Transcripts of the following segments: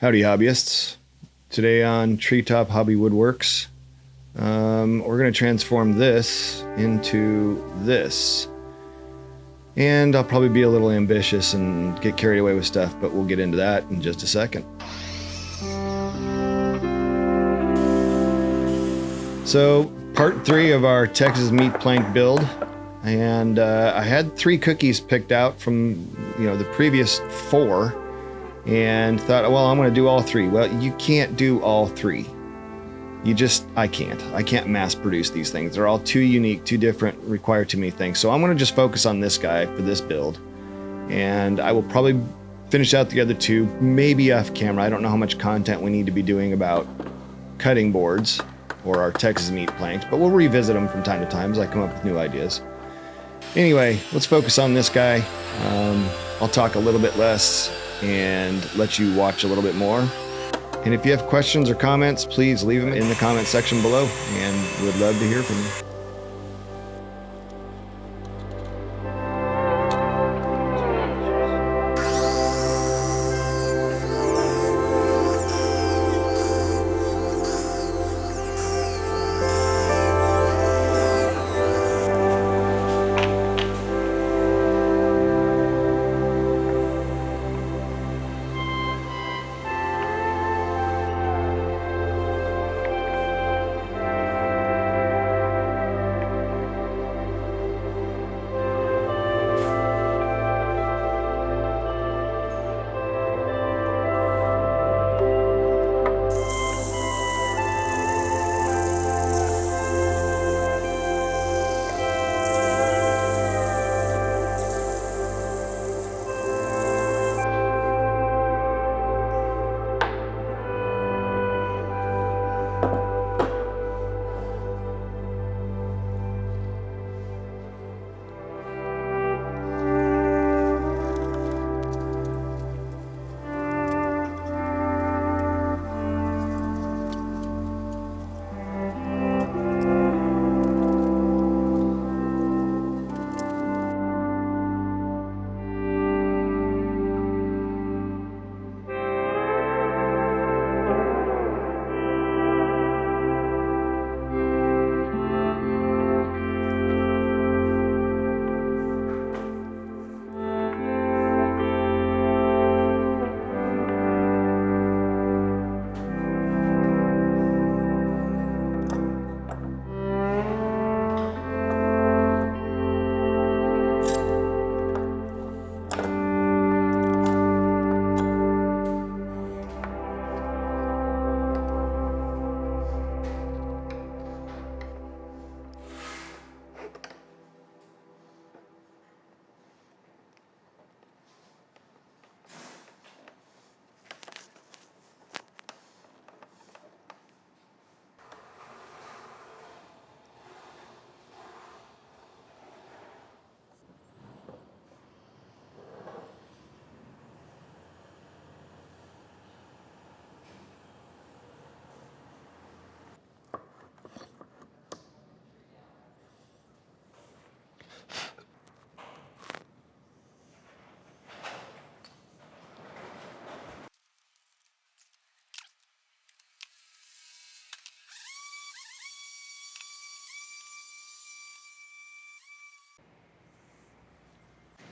Howdy hobbyists. Today on Treetop Hobby Woodworks, we're going to transform this into this. And I'll probably be a little ambitious and get carried away with stuff, but we'll get into that in just a second. So part 3 of our Texas meat plank build. And I had 3 cookies picked out from the previous 4. And thought, well, I'm going to do all 3. Well, you can't do all 3. I can't mass produce these things. They're all too unique, too different, require too many things. So I'm going to just focus on this guy for this build. And I will probably finish out the other 2, maybe off camera. I don't know how much content we need to be doing about cutting boards or our Texas meat planks, but we'll revisit them from time to time as I come up with new ideas. Anyway, let's focus on this guy. I'll talk a little bit less and let you watch a little bit more. And if you have questions or comments, please leave them in the comment section below, and we'd love to hear from you.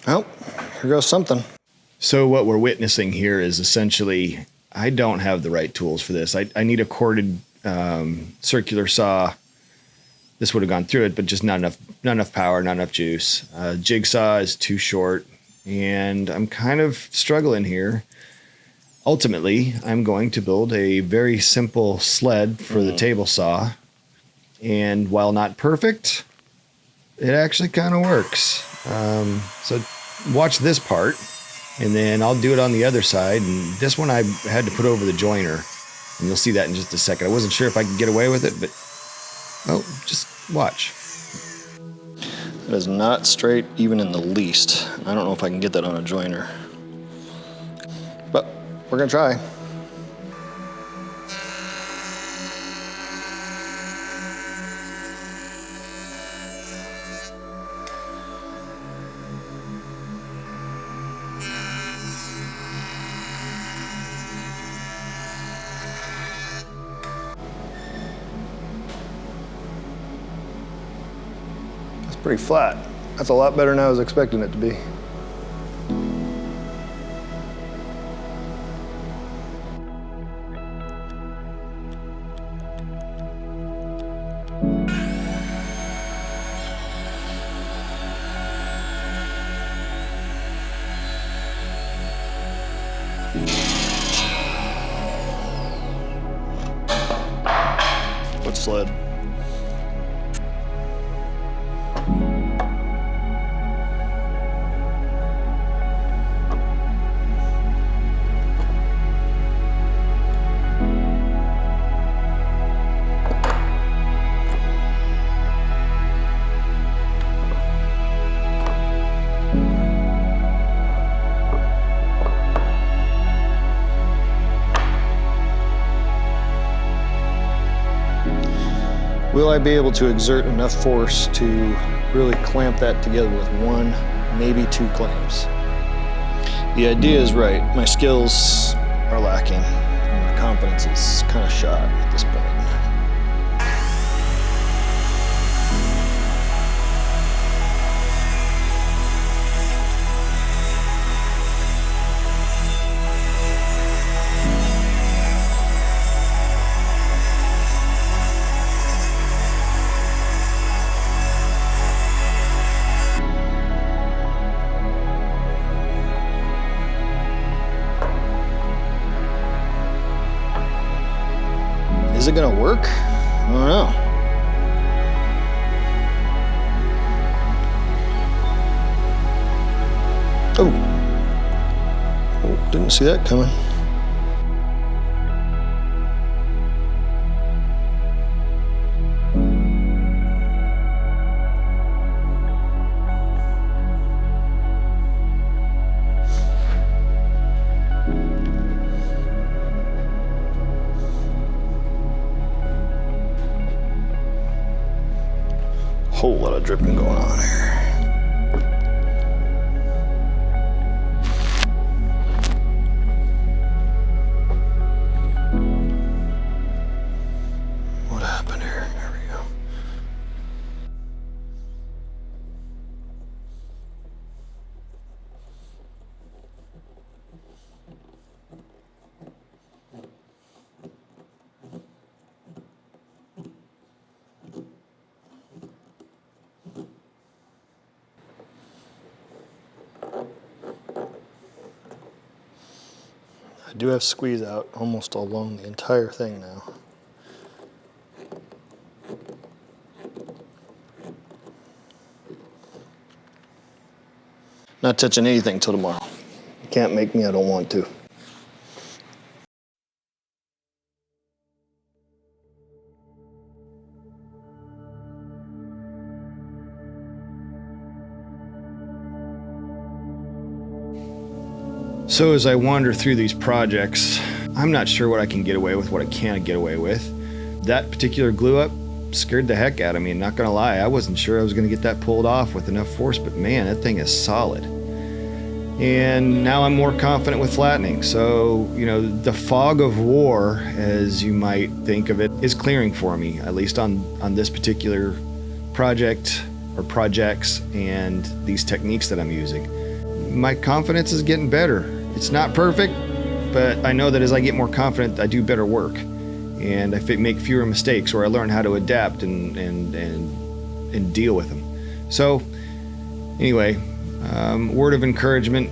Well, here goes something. So what we're witnessing here is essentially, I don't have the right tools for this. I need a corded circular saw. This would have gone through it, but just not enough power, not enough juice. Jigsaw is too short, and I'm kind of struggling here. Ultimately, I'm going to build a very simple sled for the table saw, and while not perfect, it actually kind of works. So watch this part, and then I'll do it on the other side. And this one I had to put over the joiner, and you'll see that in just a second. I wasn't sure if I could get away with it, but just watch. That is not straight even in the least. I don't know if I can get that on a joiner, but we're gonna try. Pretty flat. That's a lot better than I was expecting it to be. What sled? Will I be able to exert enough force to really clamp that together with one, maybe two clamps? The idea is right. My skills are lacking, and my confidence is kind of shot at this point. Is it gonna work? I don't know. Oh, didn't see that coming. Whole lot of dripping going on here. What happened here? There we go. I do have squeeze out almost along the entire thing now. Not touching anything till tomorrow. You can't make me, I don't want to. So as I wander through these projects, I'm not sure what I can get away with, what I can't get away with. That particular glue up scared the heck out of me, not gonna lie. I wasn't sure I was gonna get that pulled off with enough force, but man, that thing is solid. And now I'm more confident with flattening. So, you know, the fog of war, as you might think of it, is clearing for me, at least on this particular project or projects and these techniques that I'm using. My confidence is getting better. It's not perfect, but I know that as I get more confident, I do better work, and I make fewer mistakes, or I learn how to adapt and deal with them. So, anyway, word of encouragement: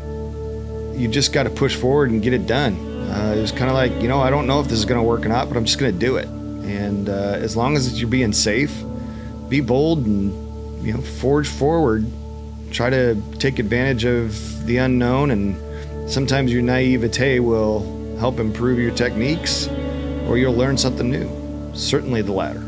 you just got to push forward and get it done. It was kind of like, you know, I don't know if this is going to work or not, but I'm just going to do it. And as long as you're being safe, be bold and, you know, forge forward. Try to take advantage of the unknown, and sometimes your naivete will help improve your techniques, or you'll learn something new. Certainly the latter.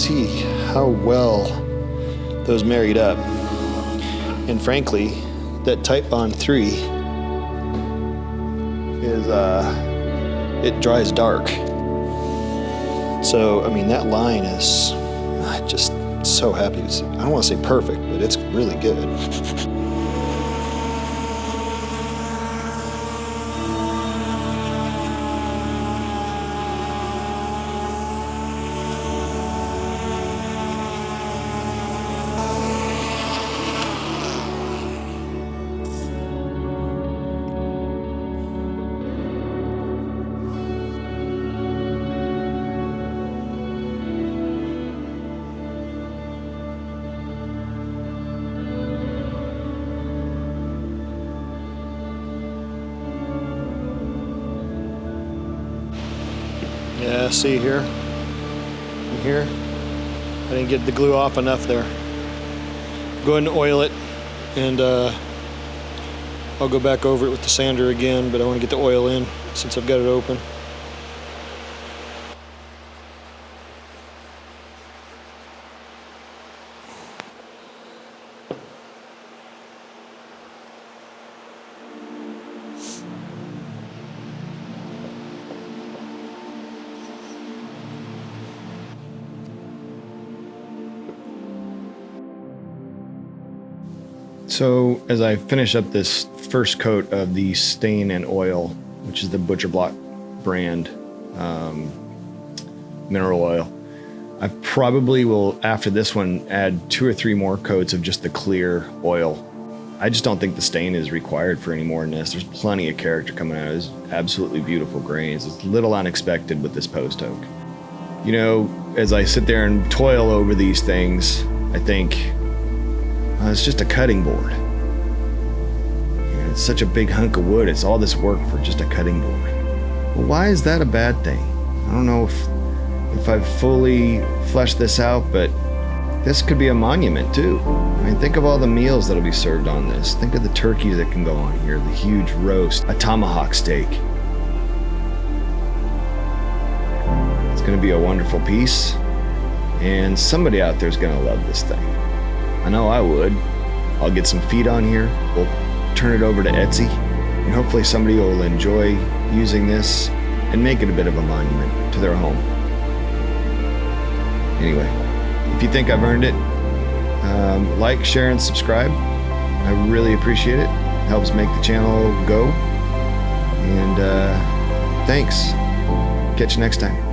see how well those married up. And frankly, that Type Bond 3 is, it dries dark. So, I mean, that line is, I'm just so happy. I don't want to say perfect, but it's really good. Yeah, see here, and here, I didn't get the glue off enough there. Go ahead and oil it, and I'll go back over it with the sander again, but I want to get the oil in since I've got it open. So as I finish up this first coat of the stain and oil, which is the Butcher Block brand mineral oil, I probably will, after this one, add 2 or 3 more coats of just the clear oil. I just don't think the stain is required for any more than this. There's plenty of character coming out of this. Absolutely beautiful grains. It's a little unexpected with this post oak. You know, as I sit there and toil over these things, I think, it's just a cutting board. It's such a big hunk of wood. It's all this work for just a cutting board. Well, why is that a bad thing? I don't know if I've fully fleshed this out, but this could be a monument too. I mean, think of all the meals that'll be served on this. Think of the turkeys that can go on here, the huge roast, a tomahawk steak. It's gonna be a wonderful piece, and somebody out there is gonna love this thing. I know I would. I'll get some feet on here. We'll turn it over to Etsy, and hopefully somebody will enjoy using this and make it a bit of a monument to their home. Anyway, if you think I've earned it, like, share, and subscribe. I really appreciate it. It helps make the channel go. And thanks. Catch you next time.